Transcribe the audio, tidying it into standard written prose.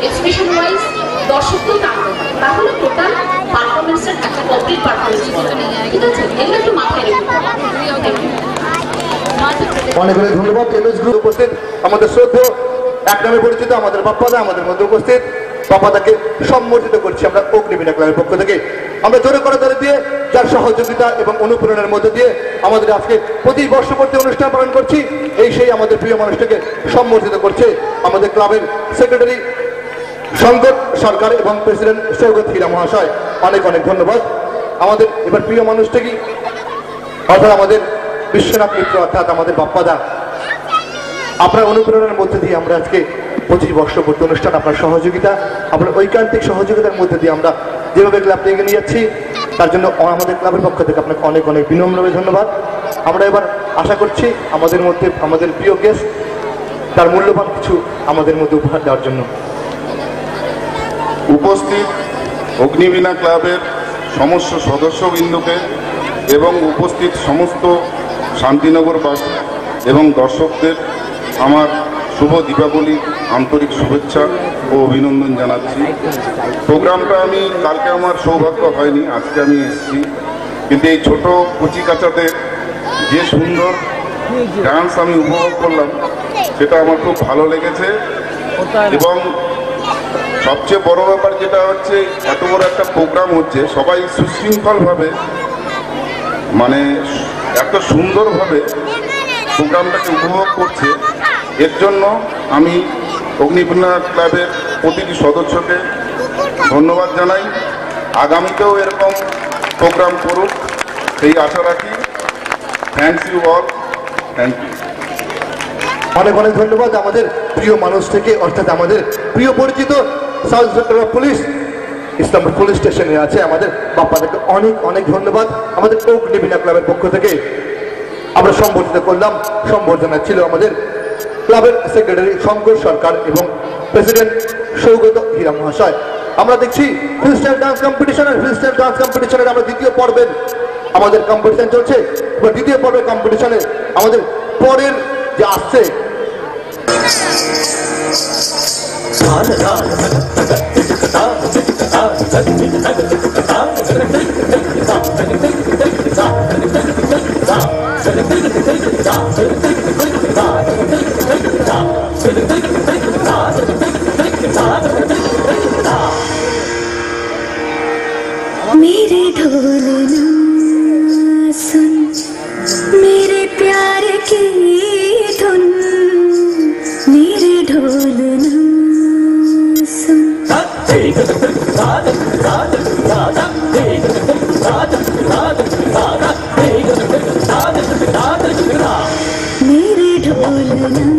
Expression wise দর্শককেও টানতে হয়, তাহলে টোটাল পারফরমেন্সের একটা কমপ্লিট পারফরমেন্স বলে। ঠিক আছে, এগুলো একটু মাথায় রেখে অনেক অনেক ধন্যবাদ। টেনিস গ্রুপ উপস্থিত আমাদের শ্রদ্ধেয় এক নামে পরিচিত আমাদের বাপ্পাদা আমাদের মধ্যে উপস্থিত। বাপ্পাদাকে সম্মানিত করছি আমরা অগ্নিবীণা ক্লাবের পক্ষ থেকে। আমরা জোরে করে ধরে দিয়ে যার সহযোগিতা এবং অনুপ্রেরণার মধ্যে দিয়ে আমাদের আজকে প্রতি বর্ষপূর্তি অনুষ্ঠান পালন করছি, এই সেই আমাদের প্রিয় মানুষটাকে সম্মানিত করছে আমাদের ক্লাবের সেক্রেটারি শঙ্কর সরকার এবং প্রেসিডেন্ট সৌগত হীরা মহাশয়। অনেক অনেক ধন্যবাদ। আমাদের এবার প্রিয় মানুষটাকে অর্থাৎ আমাদের বিশ্বনাথ মিত্র অর্থাৎ আমাদের বাপ্পাদা, আপনার অনুপ্রেরণার মধ্যে দিয়ে আমরা আজকে 25 বর্ষপূর্তি অনুষ্ঠান, আপনার সহযোগিতা, আপনার ঐকান্তিক সহযোগিতার মধ্যে দিয়ে আমরা যেভাবে ক্লাবটা এগিয়ে নিয়ে যাচ্ছি তার জন্য আমাদের ক্লাবের পক্ষ থেকে আপনাকে অনেক অনেক বিনম্রভাবে ধন্যবাদ। আমরা এবার আশা করছি আমাদের মধ্যে আমাদের প্রিয় গেস্ট তার মূল্যবান কিছু আমাদের মধ্যে উপহার দেওয়ার জন্য। উপস্থিত অগ্নিবীণা ক্লাবের সমস্ত সদস্যবৃন্দকে এবং উপস্থিত সমস্ত শান্তিনগরবাসী এবং দর্শকদের আমার শুভ দীপাবলি আন্তরিক শুভেচ্ছা ও অভিনন্দন জানাচ্ছি। প্রোগ্রামটা আমি কালকে আমার সৌভাগ্য হয়নি, আজকে আমি এসেছি, কিন্তু এই ছোট কচিকাচাদের যে সুন্দর ডান্স আমি উপভোগ করলাম সেটা আমার খুব ভালো লেগেছে। এবং সবচেয়ে বড় ব্যাপার যেটা হচ্ছে এত বড় একটা প্রোগ্রাম হচ্ছে, সবাই সুশৃঙ্খলভাবে মানে এত সুন্দরভাবে প্রোগ্রামটাকে উপভোগ করছে। এর জন্য আমি অগ্নিবীণা ক্লাবের প্রতিটি সদস্যকে ধন্যবাদ জানাই। আগামীতেও এরকম প্রোগ্রাম করুক সেই আশা রাখি। Thanks you all, thank you. অনেক অনেক ধন্যবাদ আমাদের প্রিয় মানুষ থেকে, অর্থাৎ আমাদের প্রিয় পরিচিত sub inspector of police Islampur police স্টেশনে আছে আমাদের বাপ্পাদাকে অনেক অনেক ধন্যবাদ। আমাদের অগ্নিবীণা ক্লাবের পক্ষ থেকে আমরা সম্বর্ধিত করলাম। সম্বর্ধনা ছিল আমাদের ক্লাবের সেক্রেটারি শঙ্কর সরকার এবং প্রেসিডেন্ট সৌগত হীরা মহাশয়। আমরা দেখছি ফ্রিস্টাইল ডান্স কম্পিটিশনের আমরা দ্বিতীয় পর্বের আমাদের কম্পিটিশন চলছে। এবার দ্বিতীয় পর্বের কম্পিটিশনে আমাদের পরের যে আসছে मेरे ढोलना सुन, मेरे प्यार की धुन, मेरे ढोलना सुन। मेरे ढोलना